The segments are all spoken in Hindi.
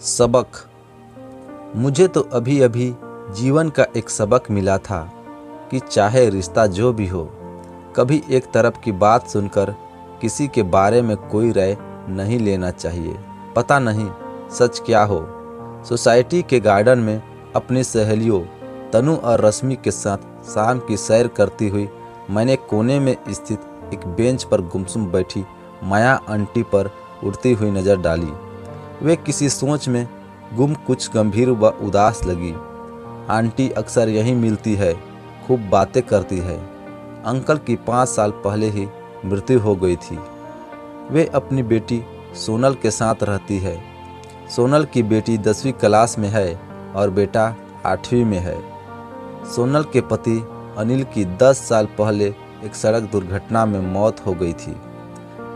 सबक। मुझे तो अभी अभी जीवन का एक सबक मिला था कि चाहे रिश्ता जो भी हो, कभी एक तरफ की बात सुनकर किसी के बारे में कोई राय नहीं लेना चाहिए। पता नहीं सच क्या हो। सोसाइटी के गार्डन में अपनी सहेलियों तनु और रश्मि के साथ शाम की सैर करती हुई मैंने कोने में स्थित एक बेंच पर गुमसुम बैठी माया आंटी पर उड़ती हुई नज़र डाली। वे किसी सोच में गुम, कुछ गंभीर व उदास लगी। आंटी अक्सर यहीं मिलती है, खूब बातें करती है। अंकल की 5 साल पहले ही मृत्यु हो गई थी। वे अपनी बेटी सोनल के साथ रहती है। सोनल की बेटी 10वीं क्लास में है और बेटा 8वीं में है। सोनल के पति अनिल की 10 साल पहले एक सड़क दुर्घटना में मौत हो गई थी।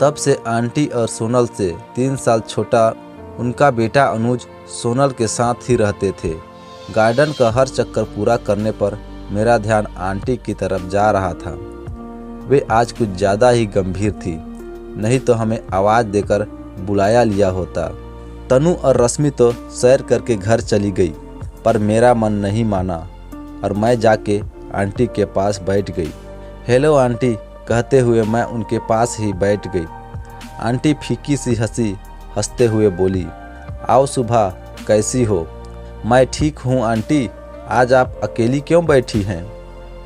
तब से आंटी और सोनल से 3 साल छोटा उनका बेटा अनुज सोनल के साथ ही रहते थे। गार्डन का हर चक्कर पूरा करने पर मेरा ध्यान आंटी की तरफ जा रहा था। वे आज कुछ ज़्यादा ही गंभीर थी, नहीं तो हमें आवाज़ देकर बुलाया लिया होता। तनु और रश्मि तो सैर करके घर चली गई, पर मेरा मन नहीं माना और मैं जाके आंटी के पास बैठ गई। हेलो आंटी कहते हुए मैं उनके पास ही बैठ गई। आंटी फीकी सी हंसते हुए बोली, आओ सुबह, कैसी हो? मैं ठीक हूँ आंटी। आज आप अकेली क्यों बैठी हैं?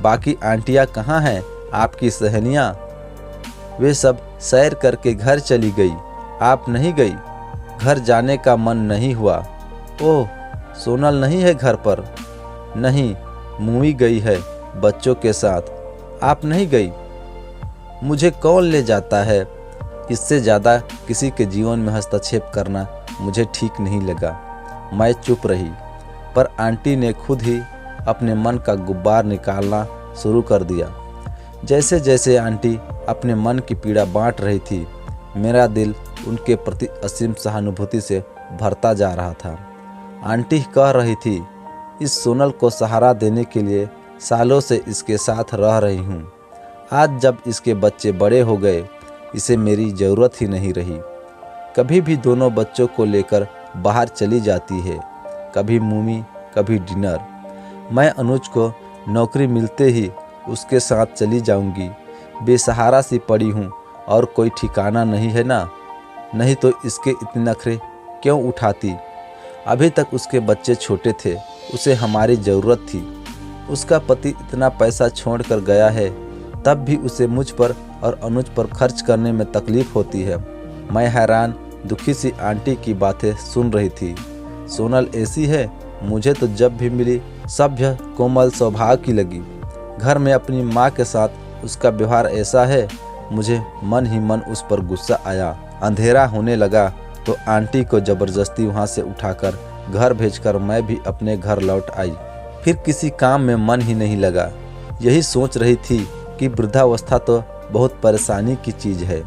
बाकी आंटियाँ कहाँ हैं, आपकी सहेलियाँ? वे सब सैर करके घर चली गई। आप नहीं गई? घर जाने का मन नहीं हुआ? ओह, सोनल नहीं है घर पर? नहीं, मूवी गई है बच्चों के साथ। आप नहीं गई? मुझे कौन ले जाता है? इससे ज़्यादा किसी के जीवन में हस्तक्षेप करना मुझे ठीक नहीं लगा। मैं चुप रही, पर आंटी ने खुद ही अपने मन का गुब्बार निकालना शुरू कर दिया। जैसे जैसे आंटी अपने मन की पीड़ा बांट रही थी, मेरा दिल उनके प्रति असीम सहानुभूति से भरता जा रहा था। आंटी कह रही थी, इस सोनल को सहारा देने के लिए सालों से इसके साथ रह रही हूँ। आज जब इसके बच्चे बड़े हो गए, इसे मेरी ज़रूरत ही नहीं रही। कभी भी दोनों बच्चों को लेकर बाहर चली जाती है, कभी मूवी, कभी डिनर। मैं अनुज को नौकरी मिलते ही उसके साथ चली जाऊंगी। बेसहारा सी पड़ी हूँ और कोई ठिकाना नहीं है ना। नहीं तो इसके इतने नखरे क्यों उठाती? अभी तक उसके बच्चे छोटे थे, उसे हमारी ज़रूरत थी। उसका पति इतना पैसा छोड़ कर गया है, तब भी उसे मुझ पर और अनुज पर खर्च करने में तकलीफ होती है। मैं हैरान दुखी सी आंटी की बातें सुन रही थी। सोनल ऐसी है, मुझे तो जब भी मिली सभ्य कोमल स्वभाव की लगी। घर में अपनी माँ के साथ उसका व्यवहार ऐसा है, मुझे मन ही मन उस पर गुस्सा आया। अंधेरा होने लगा तो आंटी को ज़बरदस्ती वहाँ से उठाकर घर भेजकर मैं भी अपने घर लौट आई। फिर किसी काम में मन ही नहीं लगा। यही सोच रही थी कि वृद्धावस्था तो बहुत परेशानी की चीज़ है।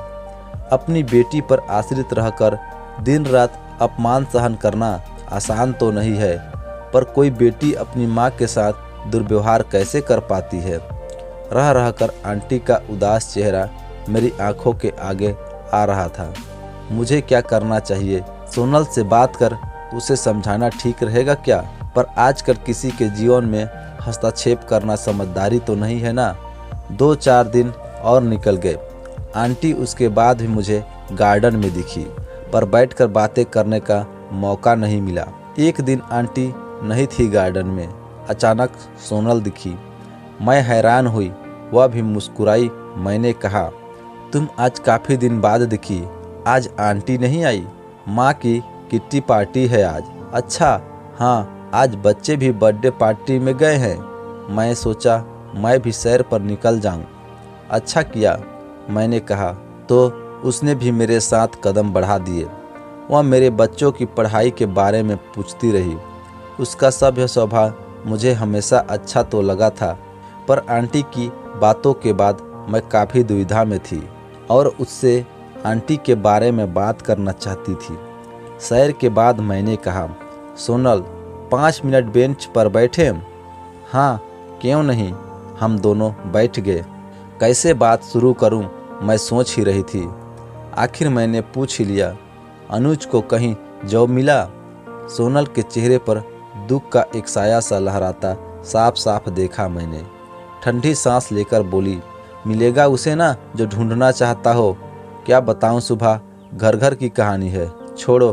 अपनी बेटी पर आश्रित रहकर दिन रात अपमान सहन करना आसान तो नहीं है, पर कोई बेटी अपनी माँ के साथ दुर्व्यवहार कैसे कर पाती है? रह रहकर आंटी का उदास चेहरा मेरी आंखों के आगे आ रहा था। मुझे क्या करना चाहिए? सोनल से बात कर उसे समझाना ठीक रहेगा क्या? पर आजकल किसी के जीवन में हस्तक्षेप करना समझदारी तो नहीं है ना। 2-4 दिन और निकल गए। आंटी उसके बाद भी मुझे गार्डन में दिखी, पर बैठकर बातें करने का मौका नहीं मिला। एक दिन आंटी नहीं थी गार्डन में, अचानक सोनल दिखी। मैं हैरान हुई, वह भी मुस्कुराई। मैंने कहा, तुम आज काफ़ी दिन बाद दिखी, आज आंटी नहीं आई? माँ की किट्टी पार्टी है आज। अच्छा, हाँ, आज बच्चे भी बर्थडे पार्टी में गए हैं। मैं सोचा मैं भी सैर पर निकल जाऊं। अच्छा किया, मैंने कहा तो उसने भी मेरे साथ कदम बढ़ा दिए। वह मेरे बच्चों की पढ़ाई के बारे में पूछती रही। उसका सभ्य स्वभाव मुझे हमेशा अच्छा तो लगा था, पर आंटी की बातों के बाद मैं काफ़ी दुविधा में थी और उससे आंटी के बारे में बात करना चाहती थी। सैर के बाद मैंने कहा, सोनल 5 मिनट बेंच पर बैठे? हाँ, क्यों नहीं। हम दोनों बैठ गए। कैसे बात शुरू करूं, मैं सोच ही रही थी। आखिर मैंने पूछ ही लिया, अनुज को कहीं जॉब मिला? सोनल के चेहरे पर दुख का एक साया सा लहराता साफ साफ देखा मैंने। ठंडी सांस लेकर बोली, मिलेगा उसे ना जो ढूंढना चाहता हो। क्या बताऊं सुभा, घर घर की कहानी है। छोड़ो,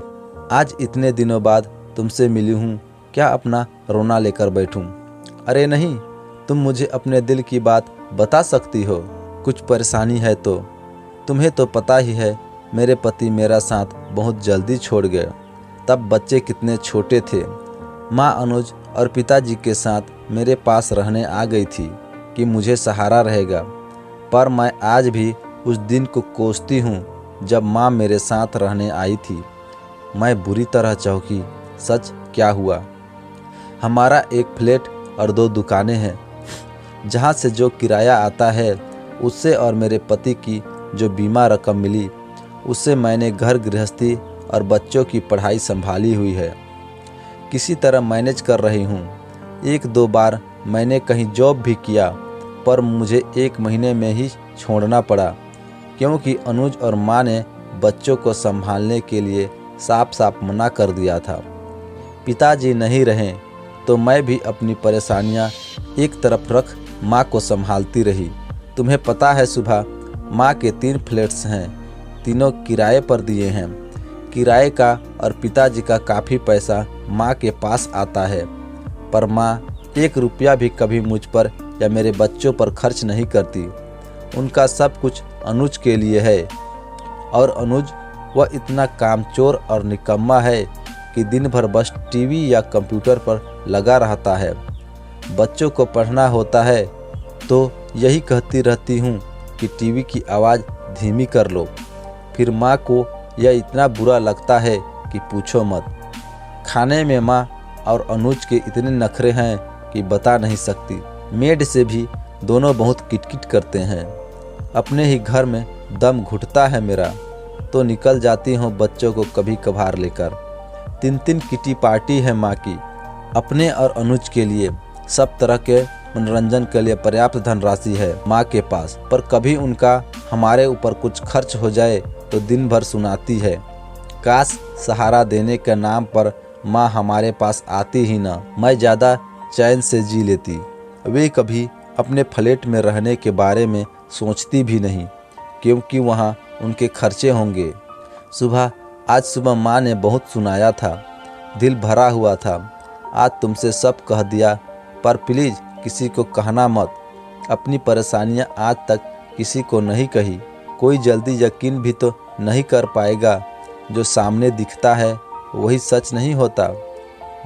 आज इतने दिनों बाद तुमसे मिली हूँ, क्या अपना रोना लेकर बैठूं? अरे नहीं, तुम मुझे अपने दिल की बात बता सकती हो। कुछ परेशानी है तो? तुम्हें तो पता ही है, मेरे पति मेरा साथ बहुत जल्दी छोड़ गए। तब बच्चे कितने छोटे थे। माँ अनुज और पिताजी के साथ मेरे पास रहने आ गई थी कि मुझे सहारा रहेगा। पर मैं आज भी उस दिन को कोसती हूँ जब माँ मेरे साथ रहने आई थी। मैं बुरी तरह चौंकी। सच क्या हुआ? हमारा एक फ्लैट और 2 दुकानें हैं। जहाँ से जो किराया आता है उससे और मेरे पति की जो बीमा रकम मिली उससे मैंने घर गृहस्थी और बच्चों की पढ़ाई संभाली हुई है। किसी तरह मैनेज कर रही हूँ। 1-2 बार मैंने कहीं जॉब भी किया, पर मुझे 1 महीने में ही छोड़ना पड़ा, क्योंकि अनुज और माँ ने बच्चों को संभालने के लिए साफ साफ मना कर दिया था। पिताजी नहीं रहे तो मैं भी अपनी परेशानियां एक तरफ रख माँ को संभालती रही। तुम्हें पता है सुबह, माँ के 3 फ्लैट्स हैं, तीनों किराए पर दिए हैं। किराए का और पिताजी का काफ़ी पैसा माँ के पास आता है, पर माँ 1 रुपया भी कभी मुझ पर या मेरे बच्चों पर खर्च नहीं करती। उनका सब कुछ अनुज के लिए है, और अनुज वह इतना कामचोर और निकम्मा है कि दिन भर बस टीवी या कंप्यूटर पर लगा रहता है। बच्चों को पढ़ना होता है तो यही कहती रहती हूँ कि टीवी की आवाज़ धीमी कर लो। फिर माँ को यह इतना बुरा लगता है कि पूछो मत। खाने में माँ और अनुज के इतने नखरे हैं कि बता नहीं सकती। मेड से भी दोनों बहुत किटकिट करते हैं। अपने ही घर में दम घुटता है मेरा तो निकल जाती हूँ बच्चों को कभी कभार लेकर। 3 किटी पार्टी है माँ की। अपने और अनुज के लिए सब तरह के मनोरंजन के लिए पर्याप्त धनराशि है माँ के पास, पर कभी उनका हमारे ऊपर कुछ खर्च हो जाए तो दिन भर सुनाती है। काश सहारा देने के नाम पर माँ हमारे पास आती ही ना, मैं ज़्यादा चैन से जी लेती। वे कभी अपने फ्लैट में रहने के बारे में सोचती भी नहीं, क्योंकि वहाँ उनके खर्चे होंगे। आज सुबह माँ ने बहुत सुनाया था, दिल भरा हुआ था। आज तुमसे सब कह दिया, पर प्लीज़ किसी को कहना मत। अपनी परेशानियाँ आज तक किसी को नहीं कही। कोई जल्दी यकीन भी तो नहीं कर पाएगा। जो सामने दिखता है वही सच नहीं होता,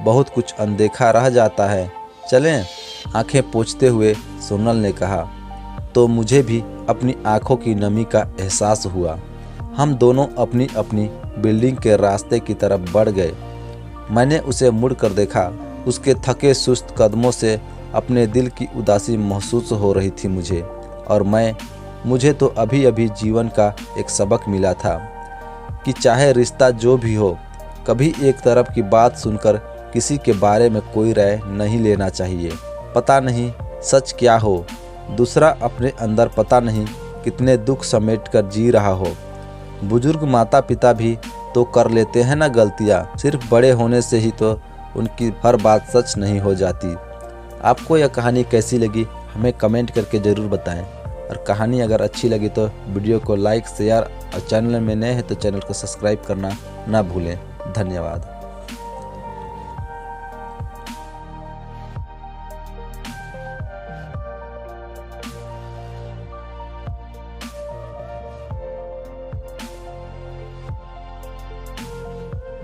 बहुत कुछ अनदेखा रह जाता है। चलें? आंखें पोंछते हुए सोनल ने कहा। तो मुझे भी अपनी आंखों की नमी का एहसास हुआ। हम दोनों अपनी अपनी बिल्डिंग के रास्ते की तरफ बढ़ गए। मैंने उसे मुड़ कर देखा। उसके थके सुस्त कदमों से अपने दिल की उदासी महसूस हो रही थी मुझे, और मुझे तो अभी अभी जीवन का एक सबक मिला था कि चाहे रिश्ता जो भी हो, कभी एक तरफ की बात सुनकर किसी के बारे में कोई राय नहीं लेना चाहिए। पता नहीं सच क्या हो, दूसरा अपने अंदर पता नहीं कितने दुख समेट कर जी रहा हो। बुजुर्ग माता पिता भी तो कर लेते हैं ना गलतियाँ। सिर्फ बड़े होने से ही तो उनकी हर बात सच नहीं हो जाती। आपको यह कहानी कैसी लगी हमें कमेंट करके ज़रूर बताएं, और कहानी अगर अच्छी लगी तो वीडियो को लाइक शेयर और चैनल में नए हैं तो चैनल को सब्सक्राइब करना ना भूलें। धन्यवाद।